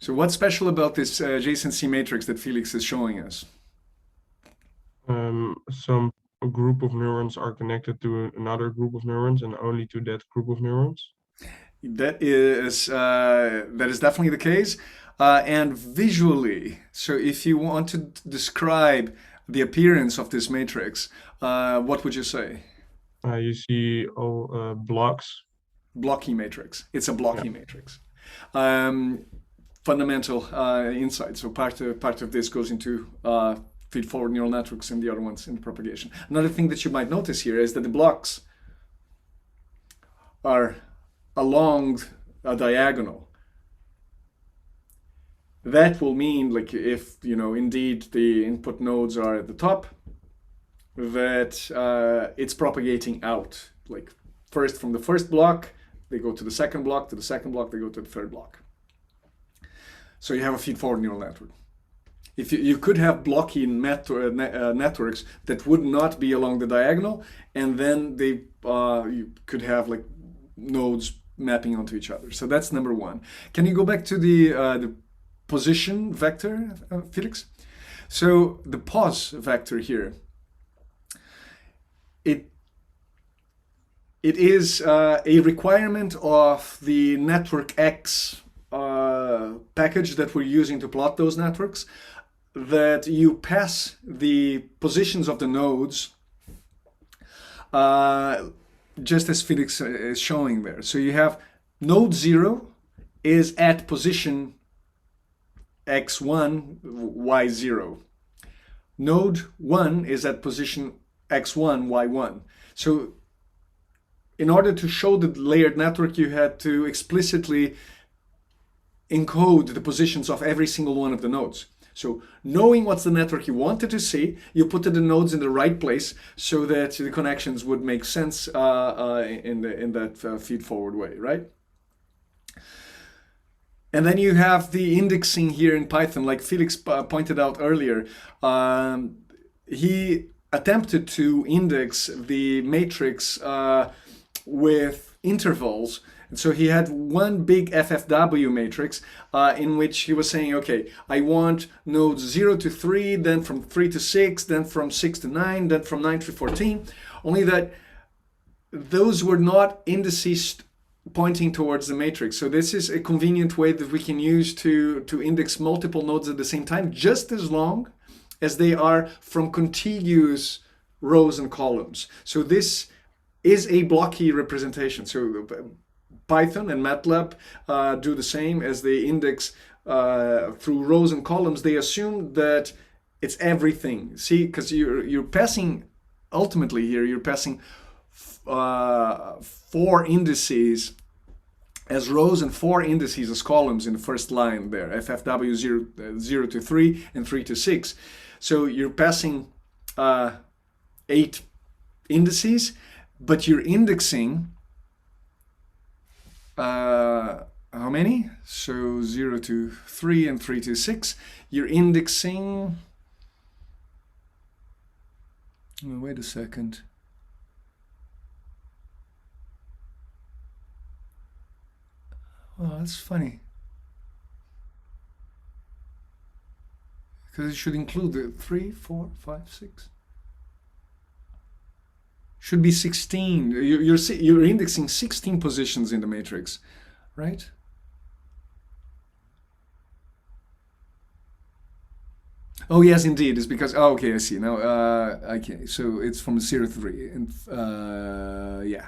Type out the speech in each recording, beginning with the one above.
So what's special about this adjacency matrix that Felix is showing us? Some group of neurons are connected to another group of neurons and only to that group of neurons. That is definitely the case, and visually. So if you want to describe the appearance of this matrix, what would you say? You see all blocks. Blocky matrix. It's a Yeah. blocky matrix. Um, Fundamental insight. So part of this goes into feed-forward neural networks, and the other ones in propagation. Another thing that you might notice here is that the blocks are along a diagonal. That will mean, like, if indeed the input nodes are at the top, that it's propagating out. Like, first from the first block, they go to the second block, to the second block, they go to the third block. So you have a feed-forward neural network. If you could have blocky networks that would not be along the diagonal, and then you could have like nodes mapping onto each other. So that's number one. Can you go back to the position vector, Felix? So the pos vector here, it is a requirement of the network X package that we're using to plot those networks, that you pass the positions of the nodes just as Felix is showing there. So you have node 0 is at position x1, y0. Node 1 is at position x1, y1. So in order to show the layered network, you had to explicitly encode the positions of every single one of the nodes. So knowing what's the network you wanted to see, you put the nodes in the right place so that the connections would make sense in that feed-forward way, right? And then you have the indexing here in Python, like Felix pointed out earlier. He attempted to index the matrix with intervals. And so he had one big FFW matrix in which he was saying, okay, I want nodes 0 to 3, then from 3 to 6, then from 6 to 9, then from 9 to 14. Only that those were not indices pointing towards the matrix. So this is a convenient way that we can use to index multiple nodes at the same time, just as long as they are from contiguous rows and columns. So this is a blocky representation. So Python and MATLAB do the same. As they index through rows and columns, they assume that it's everything. See, because you're passing, ultimately here, you're passing 4 indices as rows and 4 indices as columns in the first line there, FFW 0 to 3 and 3 to 6. So you're passing 8 indices, but you're indexing how many? So 0 to 3 and 3 to 6. You're indexing, oh, wait a second. Oh, that's funny. Because it should include the 3, 4, 5, 6. Should be 16. You're indexing 16 positions in the matrix, right? Oh yes, indeed. It's because okay, I see now. Okay, so it's from 0 to 3, and yeah,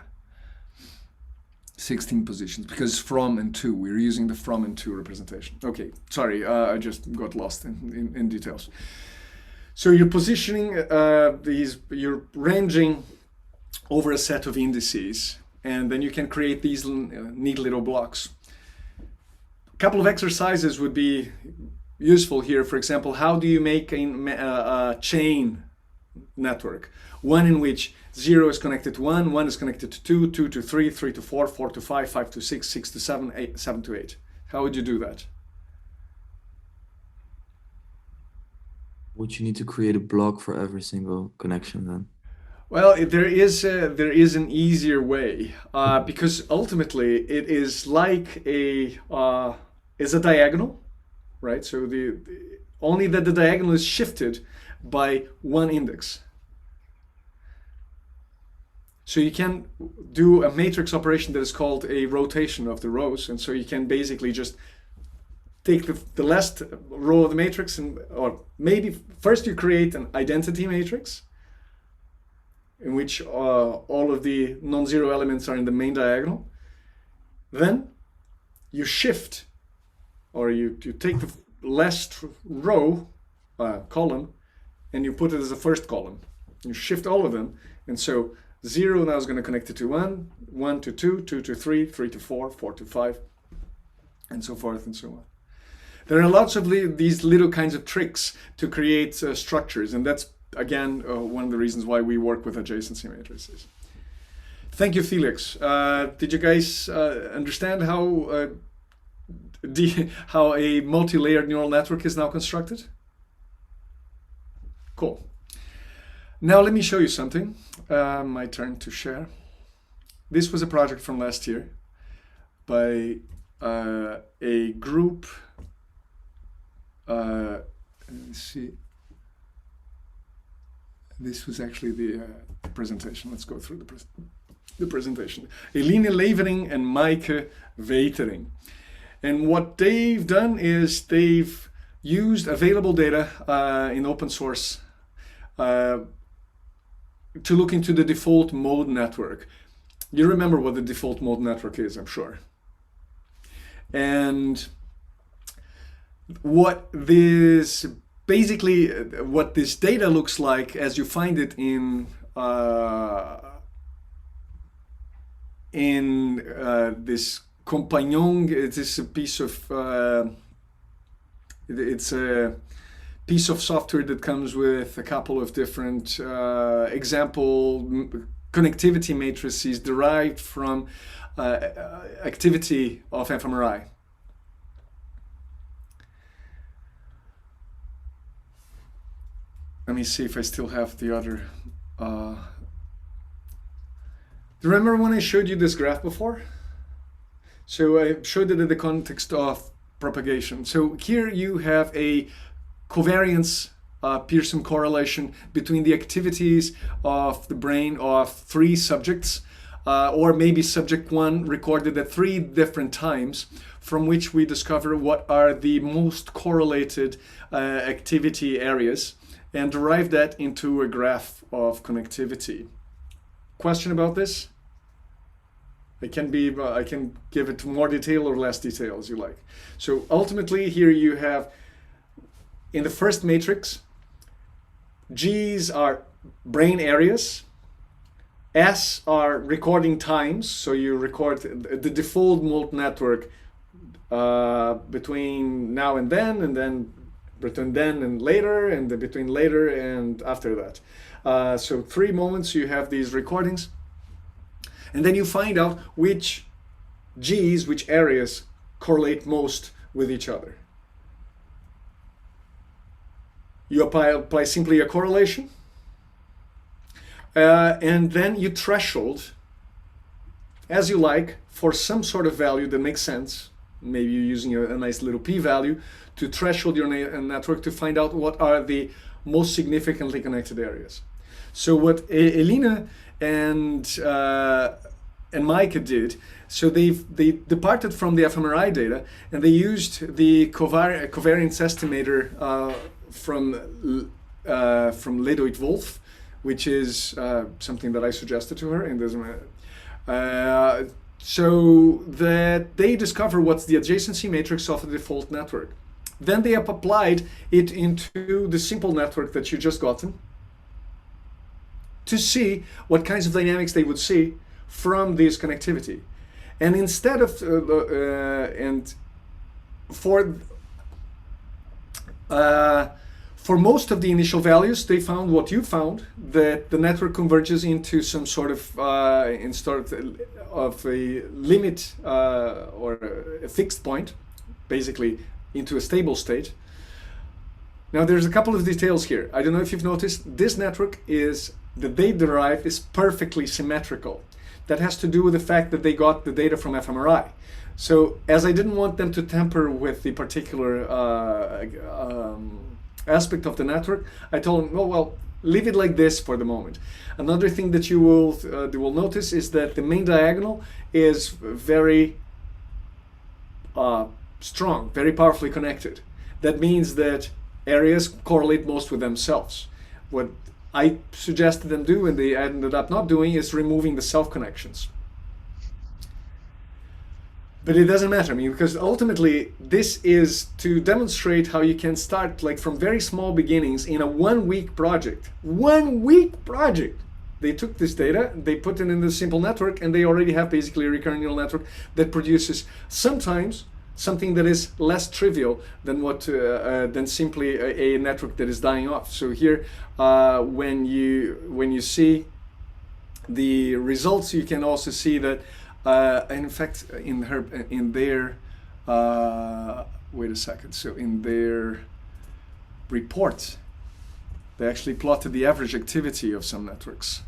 16 positions because from and to. We're using the from and to representation. Okay, sorry, I just got lost in details. So you're positioning you're ranging over a set of indices, and then you can create these neat little blocks. A couple of exercises would be useful here. For example, how do you make a chain network? One in which 0 is connected to 1, 1 is connected to 2, 2 to 3, 3 to 4, 4 to 5, 5 to 6, 6 to 7, 8, 7 to 8. How would you do that? Would you need to create a block for every single connection then? Well, there is an easier way because ultimately it is like a diagonal. right? So only that the diagonal is shifted by one index. So you can do a matrix operation that is called a rotation of the rows, and so you can basically just take the last row of the matrix, or maybe first you create an identity matrix in which all of the non-zero elements are in the main diagonal. Then you shift, or you take the last row, column, and you put it as the first column. You shift all of them, and so 0 now is going to connect it to 1, 1 to 2, 2 to 3, 3 to 4, 4 to 5, and so forth and so on. There are lots of these little kinds of tricks to create structures, and that's, again, one of the reasons why we work with adjacency matrices. Thank you, Felix. Did you guys understand how a multi-layered neural network is now constructed? Cool. Now let me show you something. My turn to share. This was a project from last year by a group. Let's see. This was actually the presentation. Let's go through the presentation. Eline Levering and Maaike Wetering. And what they've done is they've used available data in open source to look into the default mode network. You remember what the default mode network is, I'm sure. And what this data looks like as you find it in this compagnon. It is a piece of it's a piece of software that comes with a couple of different example connectivity matrices derived from activity of fMRI. Let me see if I still have the other. Do you remember when I showed you this graph before? So I showed it in the context of propagation. So here you have a covariance Pearson correlation between the activities of the brain of 3 subjects, or maybe subject 1 recorded at 3 different times, from which we discover what are the most correlated activity areas, and derive that into a graph of connectivity. Question about this? I can give it more detail or less detail as you like. So ultimately here you have, in the first matrix, G's are brain areas, S are recording times, so you record the default mode network between now and then between then and later, and between later and after that. So 3 moments you have these recordings, and then you find out which G's, which areas correlate most with each other. You apply simply a correlation, and then you threshold as you like for some sort of value that makes sense. Maybe you're using a nice little p-value to threshold your network to find out what are the most significantly connected areas. So what Elina and Maaike did, so they departed from the fMRI data, and they used the covariance estimator from Ledoit-Wolf, which is something that I suggested to her, and so that they discover what's the adjacency matrix of the default network. Then they have applied it into the simple network that you just gotten to see what kinds of dynamics they would see from this connectivity. And instead of for most of the initial values, they found what you found, that the network converges into some sort of a limit or a fixed point, basically into a stable state. Now there's a couple of details here. I don't know if you've noticed, this network that they derive is perfectly symmetrical. That has to do with the fact that they got the data from fMRI. So as I didn't want them to tamper with the particular aspect of the network, I told them, oh well, leave it like this for the moment. Another thing that you will notice is that the main diagonal is very strong, very powerfully connected. That means that areas correlate most with themselves. What I suggested them do, and they ended up not doing, is removing the self connections. But it doesn't matter, I mean, because ultimately this is to demonstrate how you can start like from very small beginnings in a 1 week project. 1 week project! They took this data, they put it in the simple network, and they already have basically a recurrent neural network that produces sometimes something that is less trivial than than simply a network that is dying off. So here, when you see the results, you can also see that. In fact, wait a second. So in their report, they actually plotted the average activity of some networks.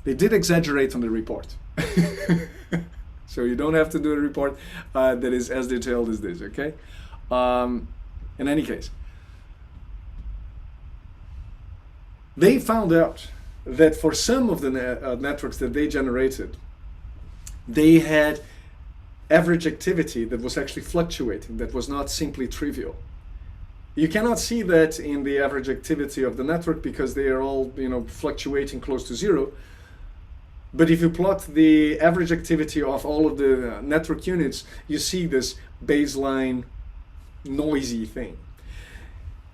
They did exaggerate on the report. So you don't have to do a report that is as detailed as this, okay? In any case, they found out that for some of the networks that they generated, they had average activity that was actually fluctuating, that was not simply trivial. You cannot see that in the average activity of the network because they are all, fluctuating close to zero. But if you plot the average activity of all of the network units, you see this baseline noisy thing.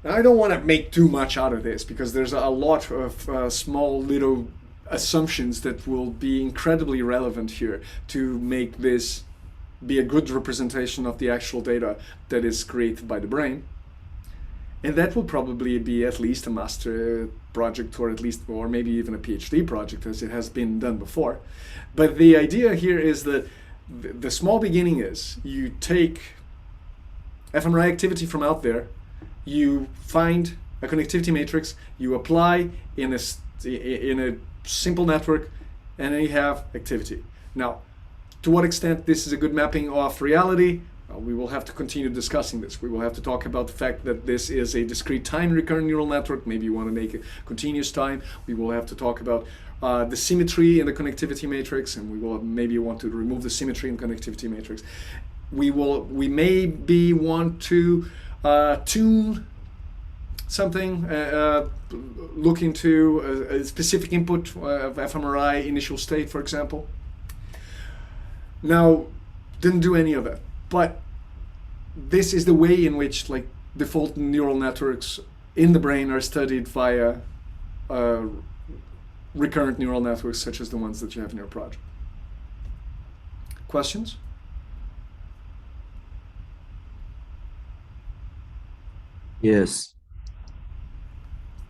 I don't want to make too much out of this because there's a lot of small little assumptions that will be incredibly relevant here to make this be a good representation of the actual data that is created by the brain. And that will probably be at least a master project or maybe even a PhD project, as it has been done before. But the idea here is that the small beginning is you take fMRI activity from out there, you find a connectivity matrix, you apply in a simple network, and then you have activity. Now, to what extent this is a good mapping of reality, we will have to continue discussing this. We will have to talk about the fact that this is a discrete time recurrent neural network. Maybe you want to make it continuous time. We will have to talk about the symmetry in the connectivity matrix, and we will maybe want to remove the symmetry in connectivity matrix. We maybe want to tune something, look into a specific input of fMRI initial state, for example. Now, didn't do any of that, but this is the way in which default neural networks in the brain are studied via recurrent neural networks such as the ones that you have in your project. Questions? Yes.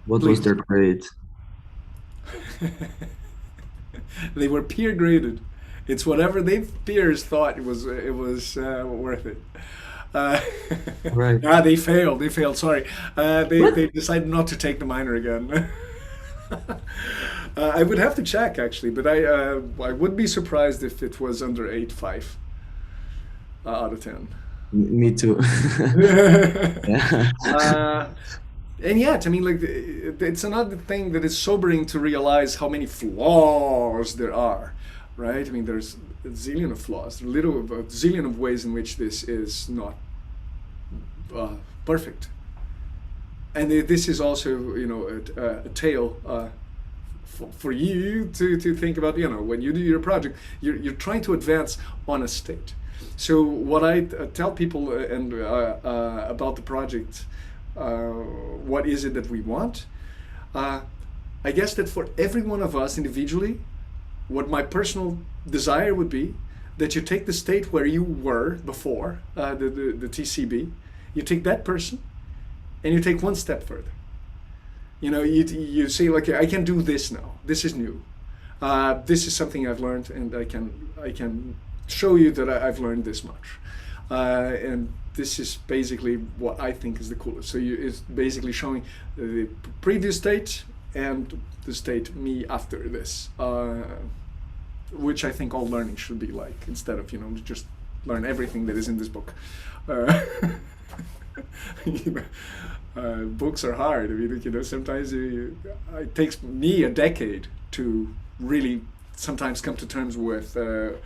What was Please. their grade? They were peer graded. It's whatever their peers thought it was worth it. Right. They failed. They failed. Sorry. They decided not to take the minor again. I would have to check actually, but I would be surprised if it was under 8.5 out of 10. Me too. Yeah. And yet, I mean, it's another thing that is sobering to realize how many flaws there are, right? I mean, there's a zillion of flaws, a zillion of ways in which this is not perfect. And this is also, a tale for you to think about. When you do your project, you're trying to advance on a state. So what I tell people about the project, what is it that we want? I guess that for every one of us individually, what my personal desire would be that you take the state where you were before the TCB, you take that person, and you take one step further. You say I can do this now. This is new. This is something I've learned, and I can show you that I've learned this much. And this is basically what I think is the coolest. So it's basically showing the previous state and the state me after this. which I think all learning should be like, instead of, just learn everything that is in this book. Uh, Books are hard. I mean, sometimes it takes me a decade to really sometimes come to terms with a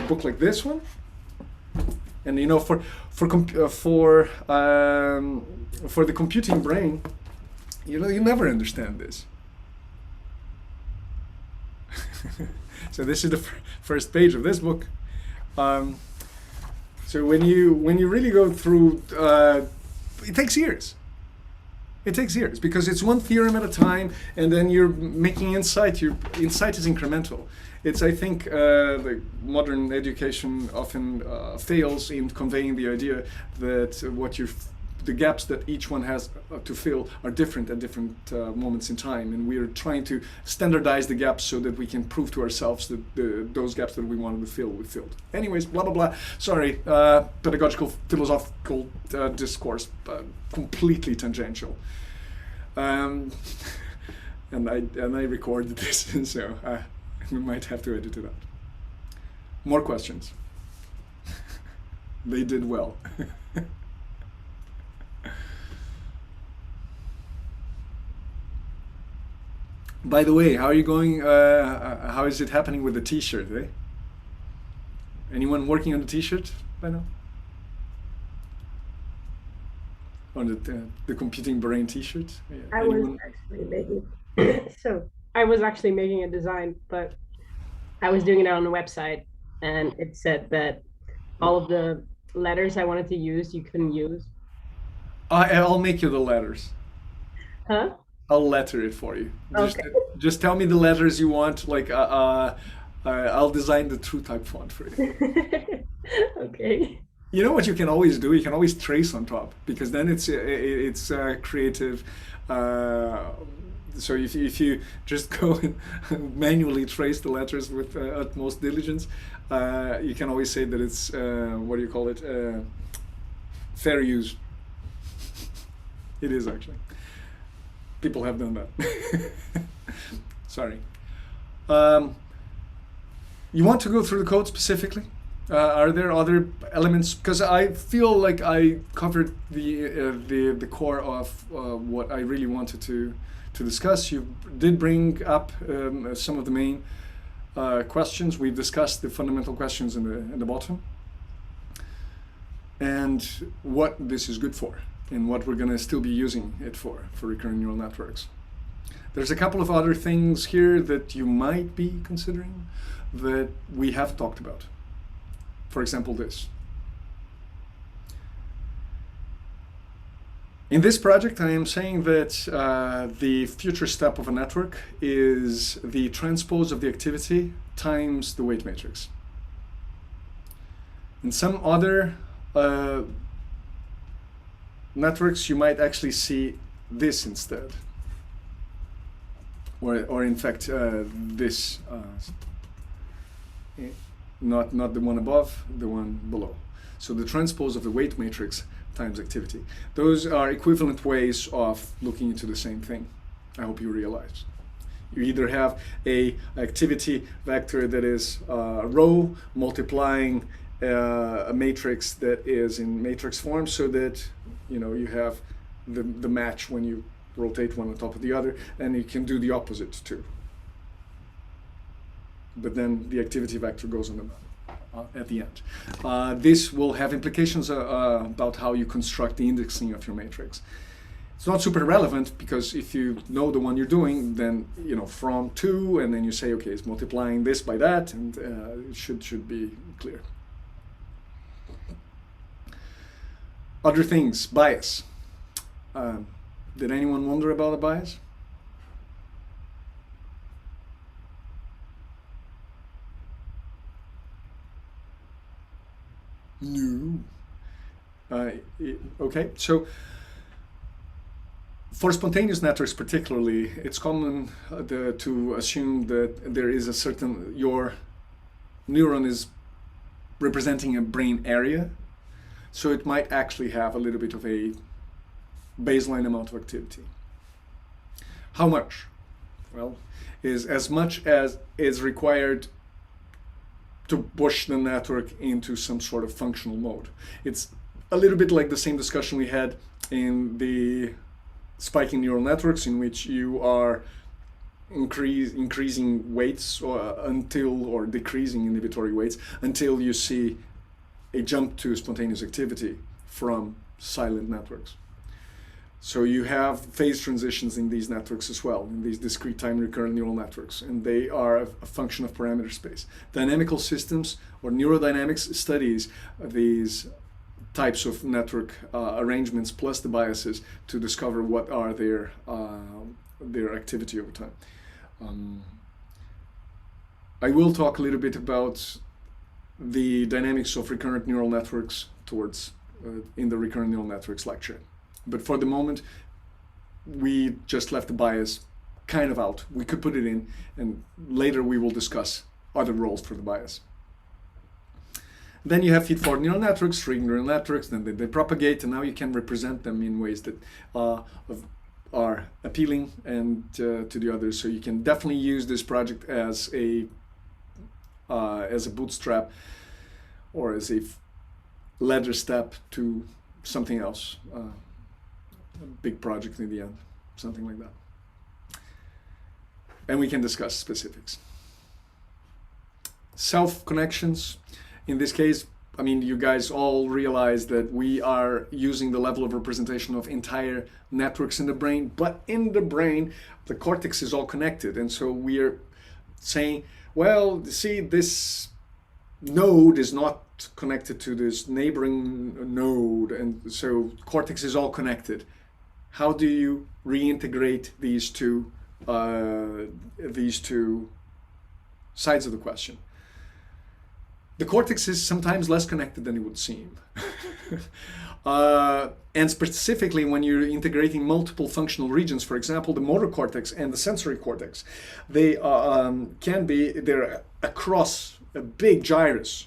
book like this one. And for the computing brain, you never understand this. So this is the first page of this book. So when you really go through, it takes years. It takes years because it's one theorem at a time, and then you're making insight. Your insight is incremental. It's, I think, the modern education often fails in conveying the idea that the gaps that each one has to fill are different at different moments in time, and we're trying to standardize the gaps so that we can prove to ourselves that those gaps that we wanted to fill, we filled. Anyways, blah blah blah. Sorry, pedagogical, philosophical discourse, completely tangential. And I recorded this, so we might have to edit it out. More questions. They did well. By the way, how are you going? How is it happening with the T-shirt? Eh? Anyone working on the T-shirt by now? On the computing brain T-shirt? Yeah. I was actually making. So I was actually making a design, but I was doing it on the website, and it said that all of the letters I wanted to use, you couldn't use. I'll make you the letters. Huh? I'll letter it for you. Okay. Just tell me the letters you want. Like, I'll design the true type font for you. Okay. You know what you can always do? You can always trace on top, because then it's creative. So if you just go and manually trace the letters with utmost diligence, you can always say that it's what do you call it? Fair use. It is actually. People have done that. Sorry. You want to go through the code specifically? Are there other elements? Because I feel like I covered the core of what I really wanted to discuss. You did bring up some of the main questions. We've discussed the fundamental questions in the bottom, and what this is good for, and what we're going to still be using it for recurrent neural networks. There's a couple of other things here that you might be considering that we have talked about. For example, this. In this project, I am saying that the future step of a network is the transpose of the activity times the weight matrix. In some other networks, you might actually see this instead. Or in fact, this. Not the one above, the one below. So the transpose of the weight matrix times activity. Those are equivalent ways of looking into the same thing. I hope you realize. You either have a activity vector that is a row multiplying a matrix that is in matrix form, so that you have the match when you rotate one on top of the other, and you can do the opposite too. But then the activity vector goes on at the end. This will have implications about how you construct the indexing of your matrix. It's not super relevant, because if you know the one you're doing, then from to, and then you say, okay, it's multiplying this by that, and it should be clear. Other things, bias. Did anyone wonder about a bias? No. Okay, so for spontaneous networks particularly, it's common to assume that there is your neuron is representing a brain area, so it might actually have a little bit of a baseline amount of activity. How much? Well, is as much as is required to push the network into some sort of functional mode. It's a little bit like the same discussion we had in the spiking neural networks, in which you are increasing weights or decreasing inhibitory weights until you see a jump to spontaneous activity from silent networks. So you have phase transitions in these networks as well, in these discrete time recurrent neural networks, and they are a function of parameter space. Dynamical systems or neurodynamics studies these types of network arrangements plus the biases to discover what are their activity over time. I will talk a little bit about the dynamics of recurrent neural networks towards in the recurrent neural networks lecture. But for the moment, we just left the bias kind of out. We could put it in, and later we will discuss other roles for the bias. Then you have feed-forward neural networks, string neural networks, then they propagate, and now you can represent them in ways that are appealing and to the others. So you can definitely use this project as a bootstrap or as a ladder step to something else. A big project in the end, something like that. And we can discuss specifics. Self-connections. In this case, I mean, you guys all realize that we are using the level of representation of entire networks in the brain, but in the brain, the cortex is all connected. And so we're saying, well, see, this node is not connected to this neighboring node, and so cortex is all connected. How do you reintegrate these two sides of the question? The cortex is sometimes less connected than it would seem. And specifically when you're integrating multiple functional regions, for example, the motor cortex and the sensory cortex, they're across a big gyrus.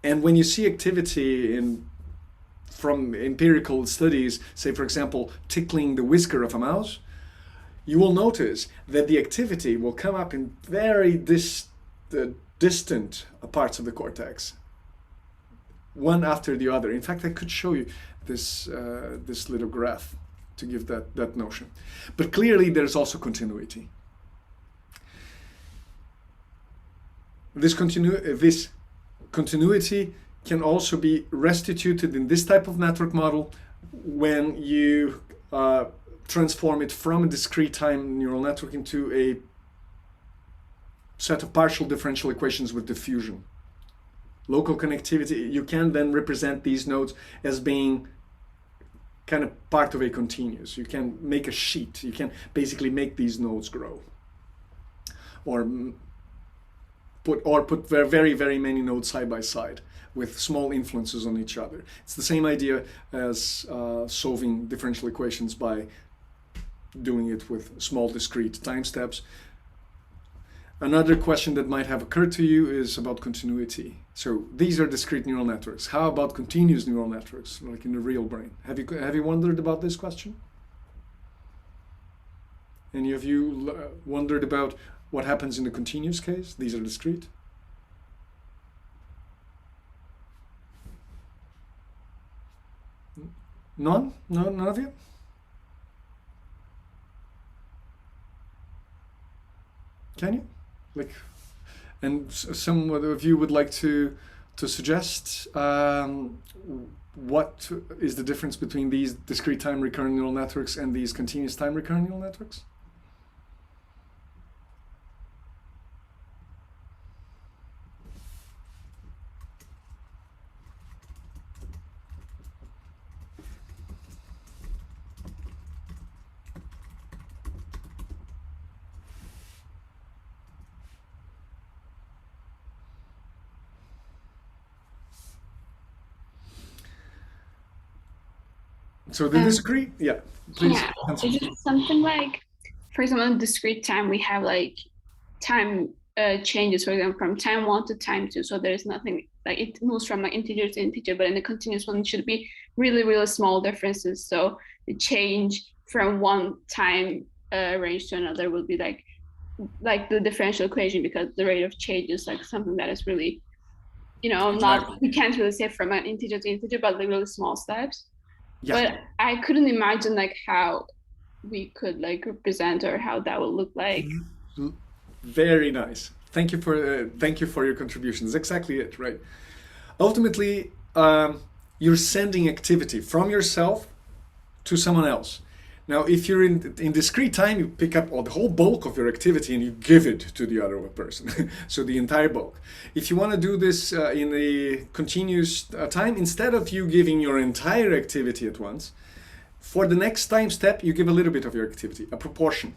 And when you see activity from empirical studies, say for example, tickling the whisker of a mouse, you will notice that the activity will come up in very distant parts of the cortex, one after the other. In fact, I could show you this little graph to give that notion. But clearly there's also continuity. This continuity can also be restituted in this type of network model when you transform it from a discrete time neural network into a set of partial differential equations with diffusion. Local connectivity, you can then represent these nodes as being kind of part of a continuous. You can make a sheet. You can basically make these nodes grow. Or put very, very many nodes side by side with small influences on each other. It's the same idea as solving differential equations by doing it with small discrete time steps. Another question that might have occurred to you is about continuity. So these are discrete neural networks. How about continuous neural networks, like in the real brain? Have you wondered about this question? Any of you wondered about what happens in the continuous case? These are discrete. None? No, none of you? Can you? And some of you would like to suggest what is the difference between these discrete time recurrent neural networks and these continuous time recurrent neural networks? So the discrete, yeah, please. Yeah, it's just something like, for example, in discrete time, we have like time changes, for example, from time 1 to time 2. So there's nothing, like it moves from like integer to integer, but in the continuous one, it should be really, really small differences. So the change from one time range to another will be like like the differential equation, because the rate of change is like something that is really, not, Exactly. we can't really say from an integer to integer, but like really small steps. Yeah. But I couldn't imagine like how we could like represent, or how that would look like. Very nice. Thank you for your contributions. Exactly it, right? Ultimately, you're sending activity from yourself to someone else. Now, if you're in discrete time, you pick up all the whole bulk of your activity and you give it to the other person. So the entire bulk. If you want to do this in a continuous time, instead of you giving your entire activity at once, for the next time step, you give a little bit of your activity, a proportion.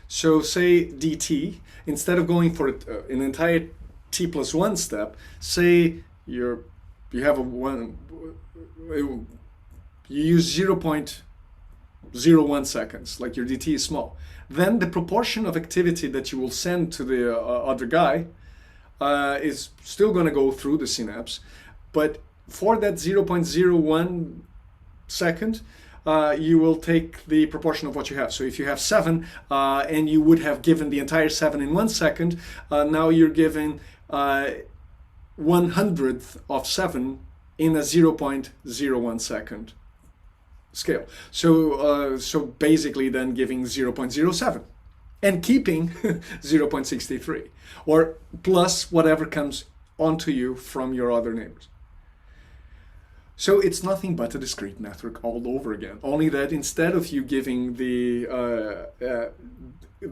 So say dt, instead of going for an entire t plus 1 step, say you have a one, you use 0.01 seconds, like your dt is small. Then the proportion of activity that you will send to the other guy is still going to go through the synapse, but for that 0.01 second, you will take the proportion of what you have. So if you have 7 and you would have given the entire 7 in 1 second, now you're giving 1/100th of 7 in a 0.01 second scale. So basically then giving 0.07 and keeping 0.63, or plus whatever comes onto you from your other neighbors. So it's nothing but a discrete network all over again. Only that instead of you giving the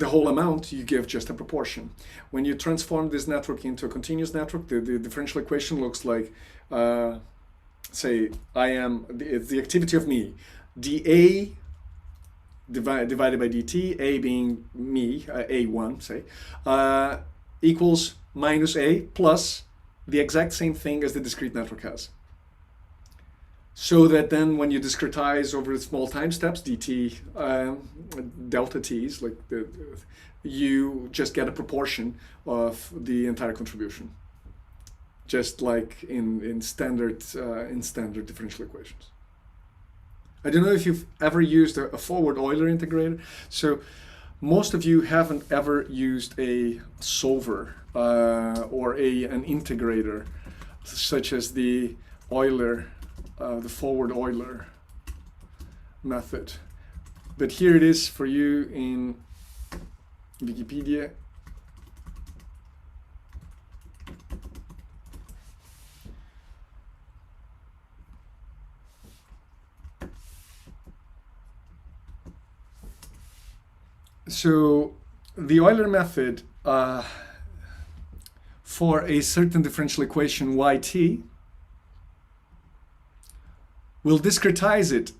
whole amount, you give just a proportion. When you transform this network into a continuous network, the differential equation looks like, say, it's the activity of me, dA divided by dt, a being me, a1, say, equals minus a plus the exact same thing as the discrete network has. So that then when you discretize over small time steps, dt, delta t's, like you just get a proportion of the entire contribution, just like in standard differential equations. I don't know if you've ever used a forward Euler integrator. So most of you haven't ever used a solver or an integrator, such as the Euler. The forward Euler method. But here it is for you in Wikipedia. So the Euler method for a certain differential equation yt, we'll discretize it.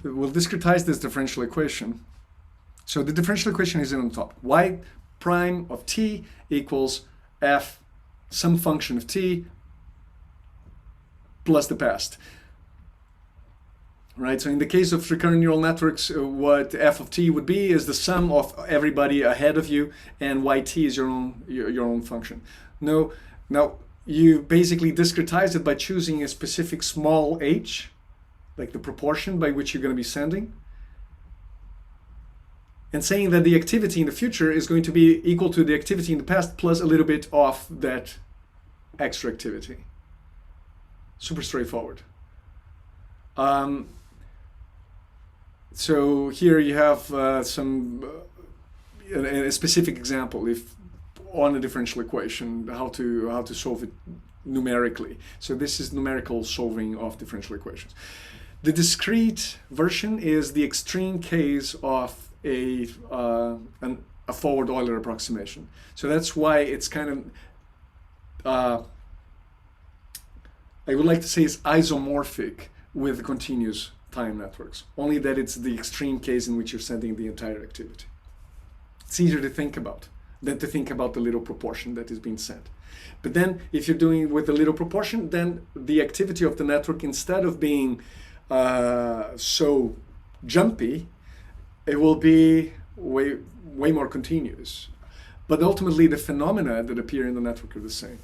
We'll discretize this differential equation. So the differential equation is on top. Y prime of t equals f some function of t plus the past. Right. So in the case of recurrent neural networks, what f of t would be is the sum of everybody ahead of you, and yt is your own function. Now you basically discretize it by choosing a specific small h, like the proportion by which you're going to be sending, and saying that the activity in the future is going to be equal to the activity in the past plus a little bit of that extra activity. Super straightforward. So here you have a specific example on a differential equation, how to solve it numerically. So this is numerical solving of differential equations. The discrete version is the extreme case of a forward Euler approximation. So that's why it's kind of I would like to say it's isomorphic with the continuous time networks, only that it's the extreme case in which you're sending the entire activity. It's easier to think about than to think about the little proportion that is being sent. But then if you're doing it with a little proportion, then the activity of the network, instead of being so jumpy, it will be way more continuous. But ultimately the phenomena that appear in the network are the same.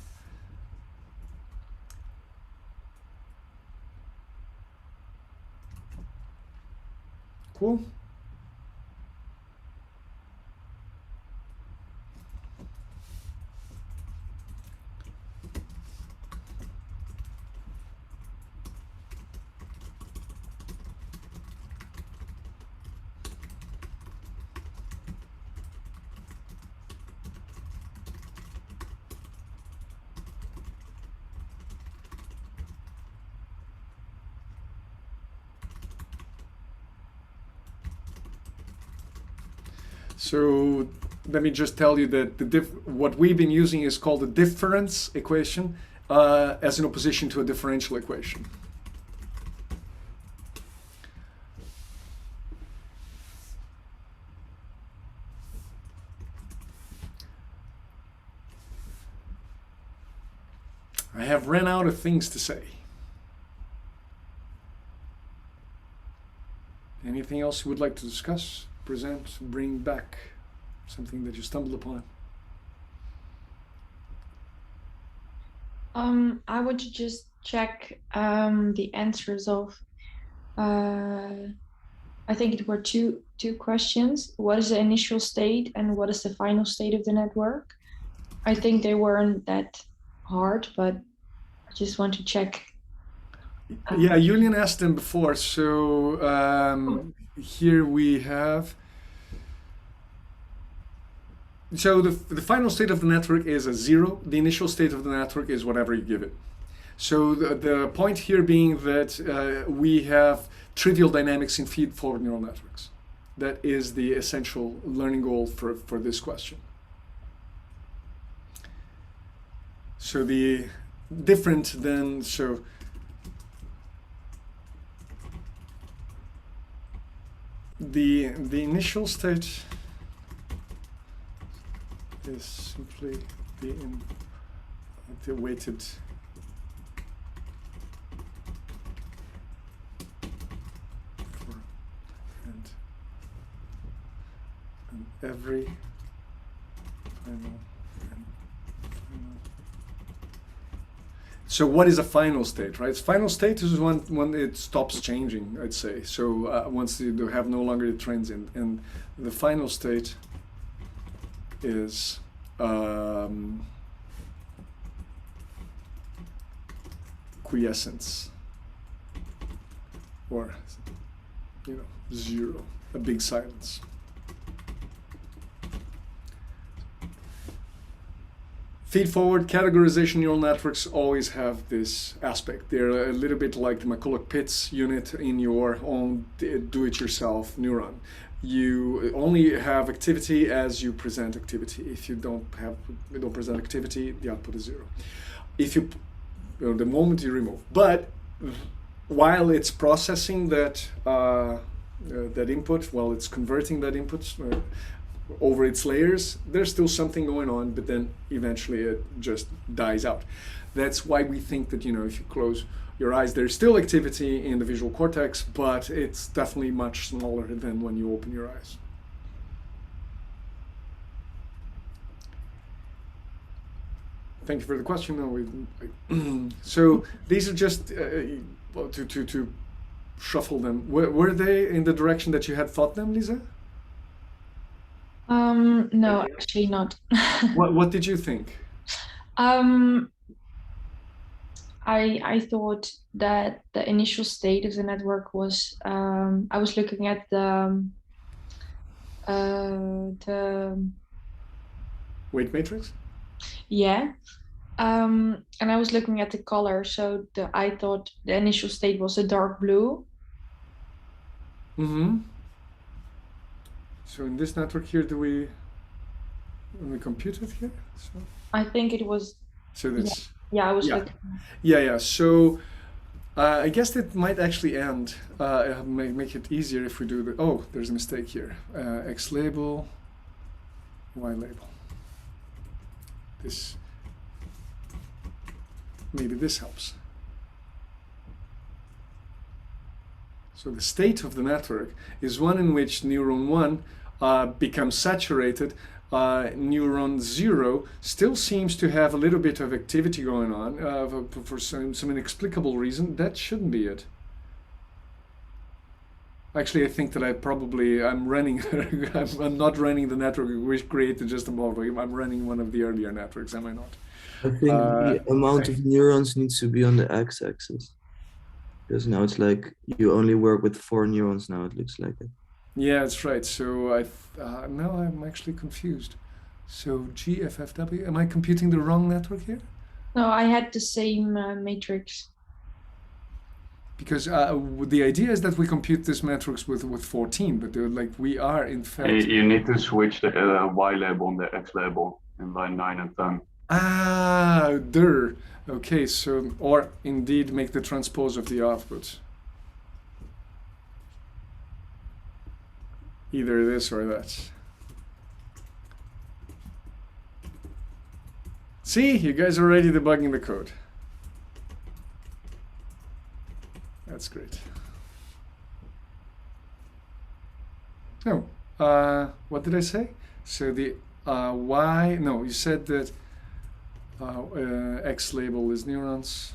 Cool. So let me just tell you that what we've been using is called the difference equation as in opposition to a differential equation. I have ran out of things to say. Anything else you would like to discuss, present, bring back? Something that you stumbled upon? I would just check the answers of I think it were two questions. What is the initial state and what is the final state of the network? I think they weren't that hard, but I just want to check. Yeah, Julian asked them before, so here we have. So the final state of the network is a 0. The initial state of the network is whatever you give it. So the point here being that we have trivial dynamics in feed-forward neural networks. That is the essential learning goal for this question. So the different than, so the initial state is simply the weighted for and every final. So what is a final state, right? Final state is when it stops changing, I'd say. So once you have no longer the transient, and the final state is quiescence, or 0, a big silence. Feed-forward categorization neural networks always have this aspect. They're a little bit like the McCulloch-Pitts unit in your own do-it-yourself neuron. You only have activity as you present activity. If you don't present activity, the output is 0. If you, the moment you remove. But while it's processing that that input, while it's converting that input over its layers, there's still something going on, but then eventually it just dies out. That's why we think that, if you close your eyes, there's still activity in the visual cortex, but it's definitely much smaller than when you open your eyes. Thank you for the question. So these are just to shuffle them. Were they in the direction that you had thought them, Lisa? No, actually not. What did you think? I thought that the initial state of the network was I was looking at the weight matrix? Yeah. And I was looking at the color, so I thought the initial state was a dark blue. Mm-hmm. So in this network here, when we compute it here? So I think it was. So this. Yeah, I was yeah. looking. Yeah. So I guess that might actually end. Make it easier if we do the. Oh, there's a mistake here. X label, Y label. This. Maybe this helps. So the state of the network is one in which neuron 1 becomes saturated. Neuron 0 still seems to have a little bit of activity going on for some inexplicable reason. That shouldn't be it. Actually, I think that I'm running, I'm not running the network we created just above. I'm running one of the earlier networks, am I not? I think the amount of neurons needs to be on the x-axis. Because now it's like you only work with 4 neurons now, it looks like it. Yeah, that's right. So now I'm actually confused. So GFFW, am I computing the wrong network here? No, I had the same matrix. Because the idea is that we compute this matrix with 14, but like we are in fact. You need to switch the y label and the x label in line 9 and 10. Ah, there. Okay, so or indeed make the transpose of the output. Either this or that. See, you guys are already debugging the code. That's great. Oh, what did I say? So the y, no, you said that x label is neurons.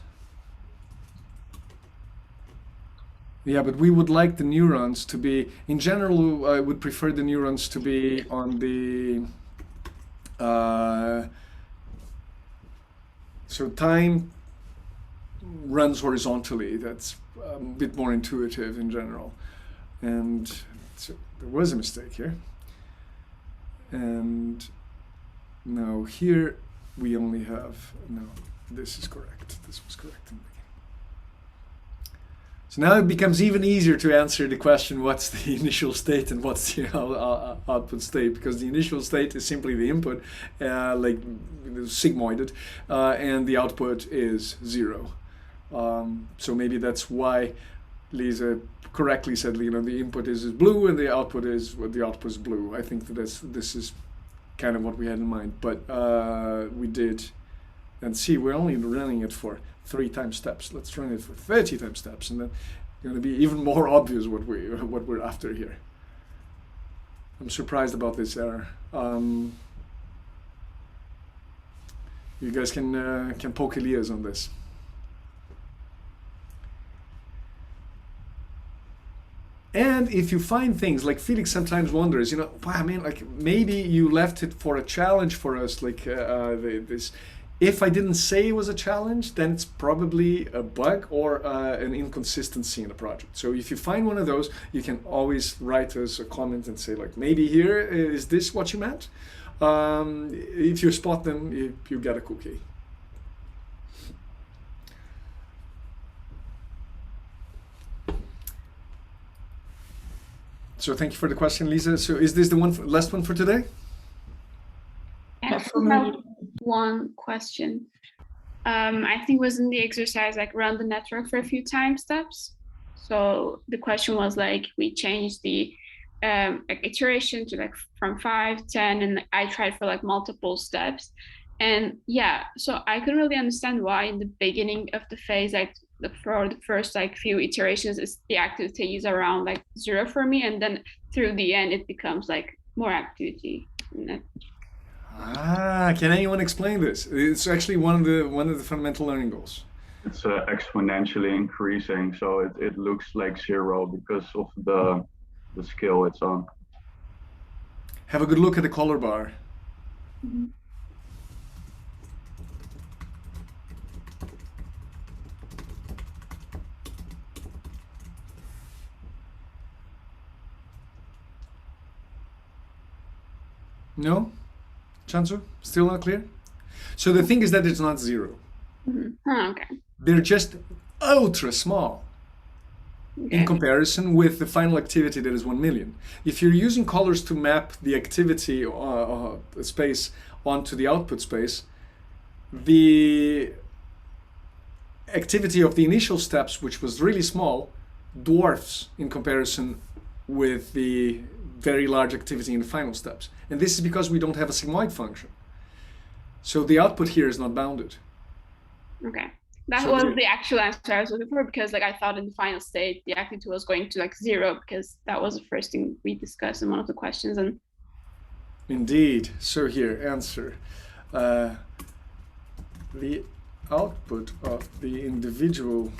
Yeah, but we would like the neurons to be, in general, I would prefer the neurons to be on the, so time runs horizontally. That's a bit more intuitive in general. And so there was a mistake here. And now here we only have, no, this is correct. This was correct in the beginning. So now it becomes even easier to answer the question, what's the initial state and what's the output state? Because the initial state is simply the input, like sigmoided, and the output is 0. So maybe that's why Lisa correctly said, you know, the input is blue and the output is blue. I think that this is kind of what we had in mind, but we did. And see, we're only running it for 3 time steps. Let's run it for 30 time steps, and then it's going to be even more obvious what we're after here. I'm surprised about this error. You guys can poke Elias on this. And if you find things like Felix sometimes wonders, you know, wow, I mean, like maybe you left it for a challenge for us, like this. If I didn't say it was a challenge, then it's probably a bug or an inconsistency in the project. So if you find one of those, you can always write us a comment and say, like, maybe here, is this what you meant? If you spot them, you get a cookie. So thank you for the question, Lisa. So is this the last one for today? I have one question. I think it was in the exercise, like run the network for a few time steps. So the question was like, we changed the iteration to like from 5, 10, and I tried for like multiple steps. And yeah, so I couldn't really understand why in the beginning of the phase, like for the first like few iterations, the activity is around like 0 for me, and then through the end it becomes like more activity. Can anyone explain this? It's actually one of the fundamental learning goals. It's exponentially increasing, so it looks like 0 because of the scale it's on. Have a good look at the color bar. Mm-hmm. No? Chansu? Still not clear? So the thing is that it's not 0. Mm-hmm. Oh, okay. They're just ultra small in comparison with the final activity that is 1 million. If you're using colors to map the activity space onto the output space, the activity of the initial steps, which was really small, dwarfs in comparison with the very large activity in the final steps. And this is because we don't have a sigmoid function. So the output here is not bounded. Okay. That was the actual answer I was looking for, because like I thought in the final state the activity was going to like 0, because that was the first thing we discussed in one of the questions. And indeed. So here, answer. The output of the individual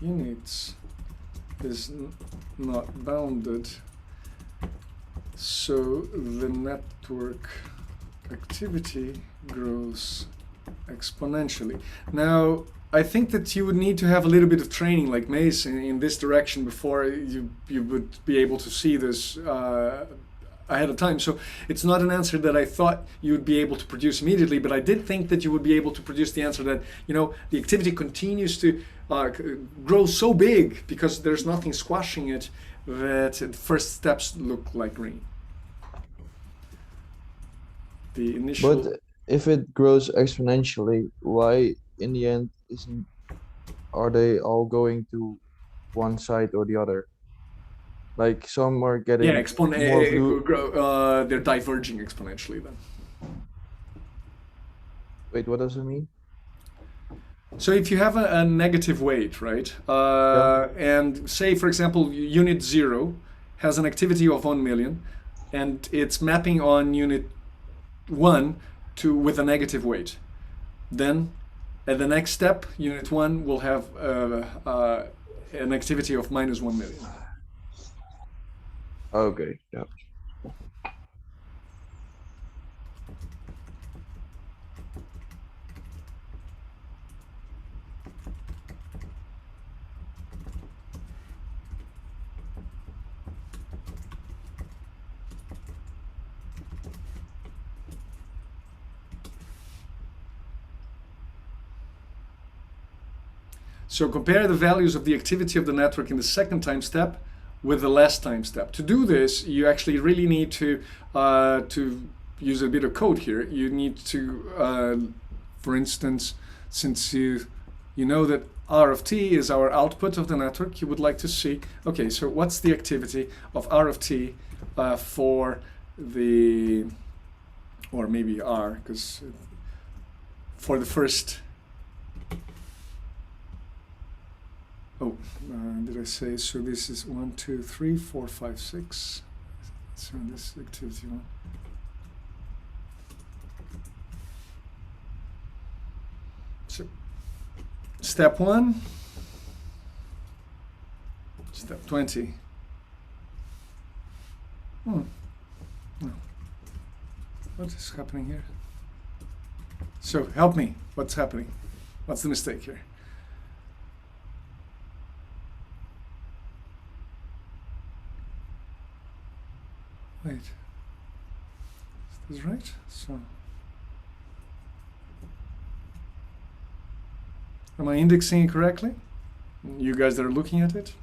units is not bounded, so the network activity grows exponentially. Now, I think that you would need to have a little bit of training like Mace in this direction before you would be able to see this ahead of time. So it's not an answer that I thought you would be able to produce immediately, but I did think that you would be able to produce the answer that, you know, the activity continues to grow so big because there's nothing squashing it, that the first steps look like green. The initial... But if it grows exponentially, why in the end are they all going to one side or the other? Like some are getting Yeah, more blue. they're diverging exponentially then. Wait, what does it mean? So if you have a negative weight, right, and say, for example, unit 0 has an activity of 1 million, and it's mapping on unit 1 with a negative weight, then at the next step, unit 1 will have an activity of minus 1 million. Okay, yeah. So compare the values of the activity of the network in the second time step with the last time step. To do this, you actually really need to use a bit of code here. You need to, for instance, since you know that R of t is our output of the network, you would like to see, okay, so what's the activity of R of t for the, or maybe R, because for the first... Oh, did I say, so this is 1, 2, 3, 4, 5, 6. So this is activity 1. So step 1, step 20. No. What is happening here? So help me, what's happening? What's the mistake here? Wait, is this right? So, am I indexing it correctly? You guys that are looking at it?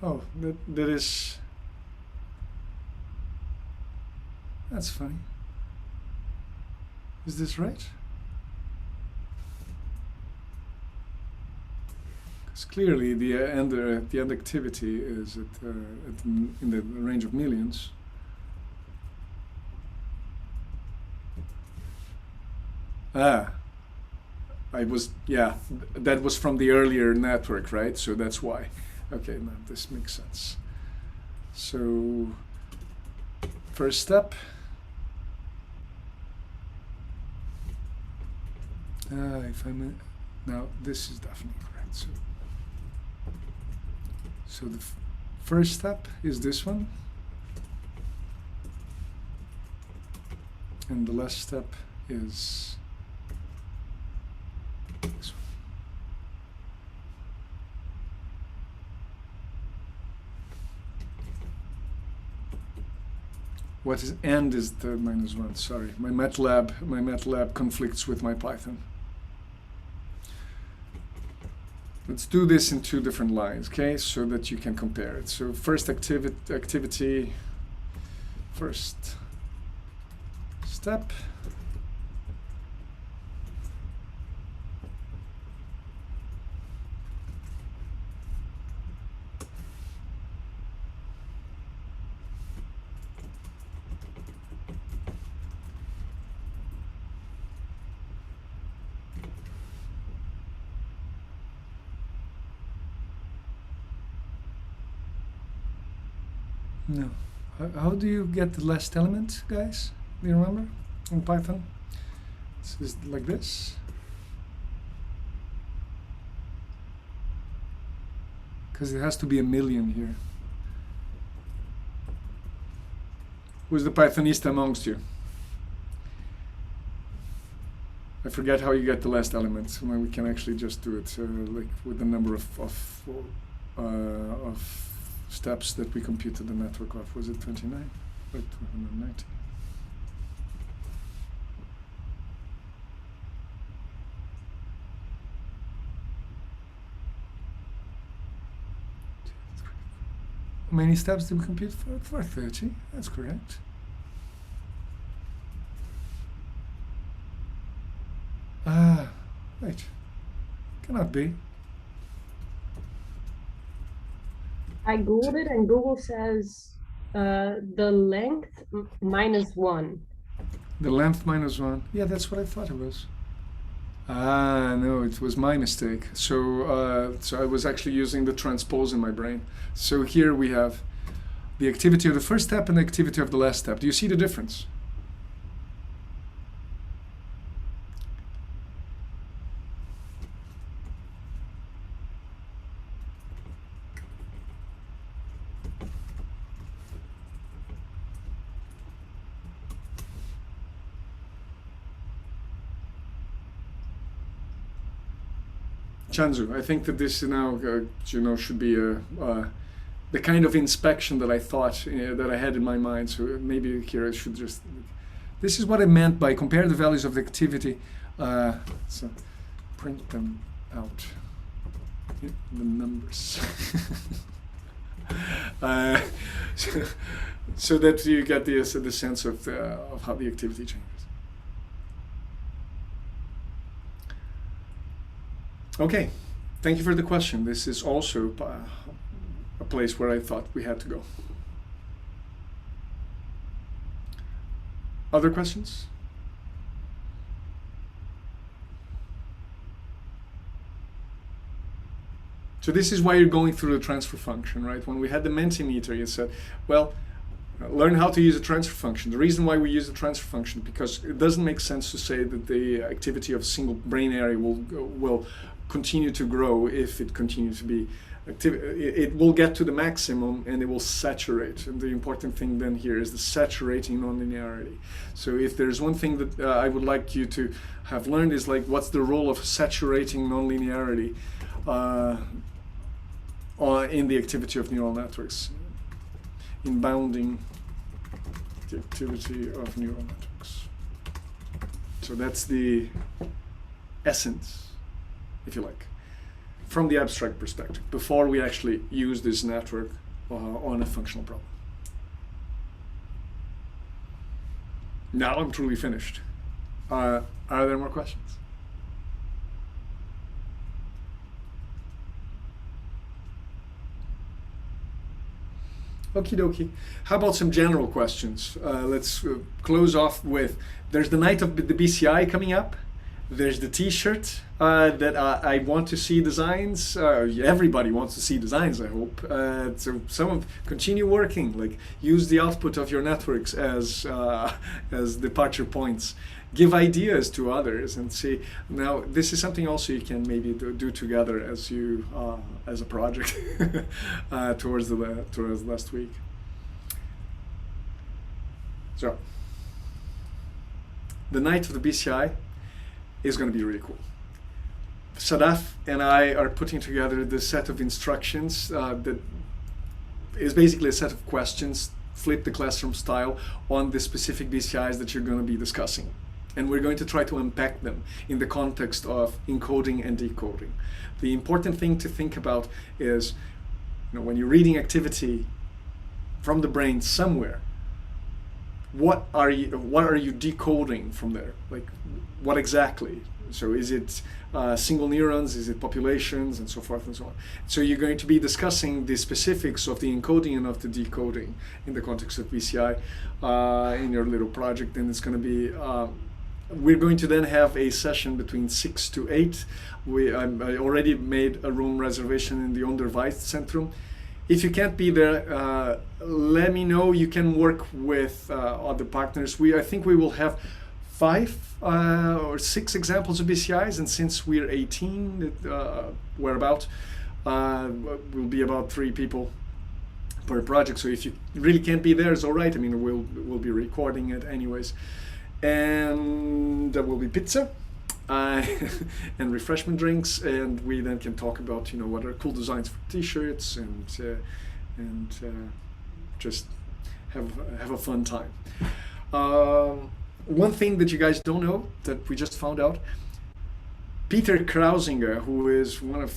Oh, that is... That's funny. Is this right? Because clearly the end activity is in the range of millions. Ah, that was from the earlier network, right? So that's why. Okay, now this makes sense. So, first step. If I'm now, this is definitely correct. So the first step is this one, and the last step is this one. What is end is the -1. Sorry, my MATLAB conflicts with my Python. Let's do this in 2 different lines, okay, so that you can compare it. So first activity, first step. No. How do you get the last element, guys? Do you remember in Python? This is like this. because it has to be a million here. Who's the Pythonista amongst you? I forget how you get the last element. So we can actually just do it like with the number of steps that we computed the network of. Was it 29 or 290? How many steps did we compute for 30? That's correct. Wait. Cannot be. I googled it, and Google says the length -1. The length -1. Yeah, that's what I thought it was. Ah, no, it was my mistake. So, so I was actually using the transpose in my brain. So here we have the activity of the first step and the activity of the last step. Do you see the difference? Chanzu, I think that this now, should be the kind of inspection that I thought that I had in my mind. So maybe here I should just. This is what I meant by compare the values of the activity. So print them out. The numbers. so that you get the sense of how the activity changes. Okay, thank you for the question. This is also a place where I thought we had to go. Other questions? So this is why you're going through the transfer function, right? When we had the Mentimeter, you said, well, learn how to use a transfer function. The reason why we use the transfer function, because it doesn't make sense to say that the activity of a single brain area will continue to grow if it continues to be active. It will get to the maximum and it will saturate. And the important thing then here is the saturating nonlinearity. So if there's one thing that I would like you to have learned is like what's the role of saturating nonlinearity in the activity of neural networks, in bounding the activity of neural networks. So that's the essence, if you like, from the abstract perspective, before we actually use this network on a functional problem. Now I'm truly finished. Are there more questions? Okie dokie. How about some general questions? Let's close off with, there's the night of the BCI coming up. There's the t-shirt that I want to see designs. Everybody wants to see designs, I hope. So continue working, like use the output of your networks as departure points. Give ideas to others and see. Now, this is something also you can maybe do together as you as a project towards last week. So, the night of the BCI is going to be really cool. Sadaf and I are putting together this set of instructions that is basically a set of questions, flip the classroom style, on the specific BCIs that you're going to be discussing. And we're going to try to unpack them in the context of encoding and decoding. The important thing to think about is, when you're reading activity from the brain somewhere, what are you decoding from there? Like, what exactly? So is it single neurons? Is it populations, and so forth and so on? So you're going to be discussing the specifics of the encoding and of the decoding in the context of BCI in your little project. And it's going to be we're going to then have a session between 6 to 8. I already made a room reservation in the Onderwijszentrum. If you can't be there, let me know. You can work with other partners. I think we will have 5 or 6 examples of BCIs, and since we're 18, we're about, will be about 3 people per project. So if you really can't be there, it's all right. I mean, we'll be recording it anyways, and there will be pizza. And refreshment drinks, and we then can talk about what are cool designs for T-shirts and just have a fun time. One thing that you guys don't know that we just found out: Peter Krausinger, who is one of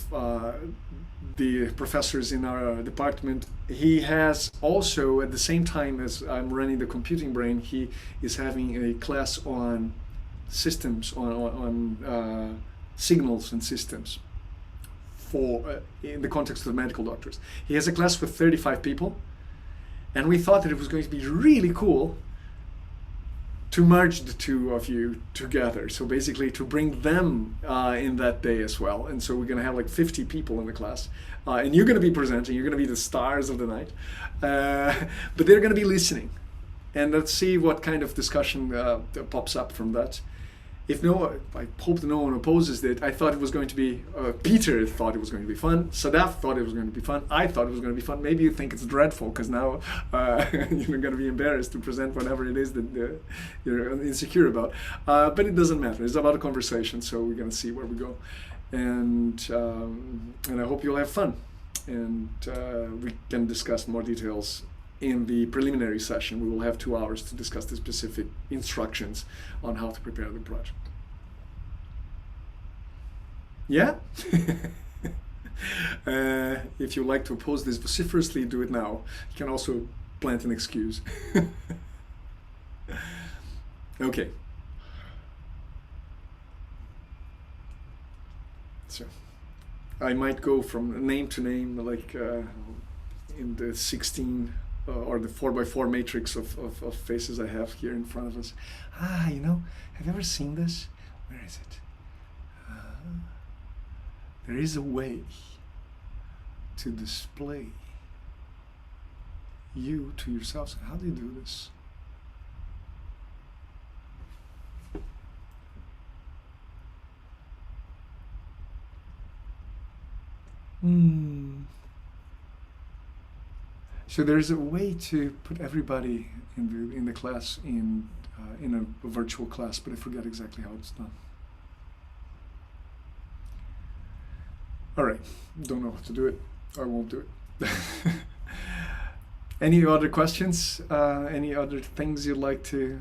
the professors in our department, he has also, at the same time as I'm running the computing brain, he is having a class on systems, on signals and systems for in the context of medical doctors. He has a class with 35 people, and we thought that it was going to be really cool to merge the two of you together. So basically to bring them in that day as well. And so we're gonna have like 50 people in the class. And you're gonna be presenting, you're gonna be the stars of the night. But they're gonna be listening. And let's see what kind of discussion pops up from that. If no, I hope that no one opposes it. I thought it was going to be, Peter thought it was going to be fun. Sadaf thought it was going to be fun. I thought it was going to be fun. Maybe you think it's dreadful because now you're going to be embarrassed to present whatever it is that you're insecure about. But it doesn't matter. It's about a conversation, so we're going to see where we go. And I hope you'll have fun. And we can discuss more details in the preliminary session. We will have 2 hours to discuss the specific instructions on how to prepare the project. Yeah? If you like to oppose this vociferously, do it now. You can also plant an excuse. Okay. So, I might go from name to name, like in the 16 or the 4x4 matrix of faces I have here in front of us. Have you ever seen this? Where is it? There is a way to display you to yourself. So how do you do this? So there's a way to put everybody in the class in a virtual class, but I forget exactly how it's done. All right, don't know how to do it. I won't do it. Any other questions? Any other things you'd like to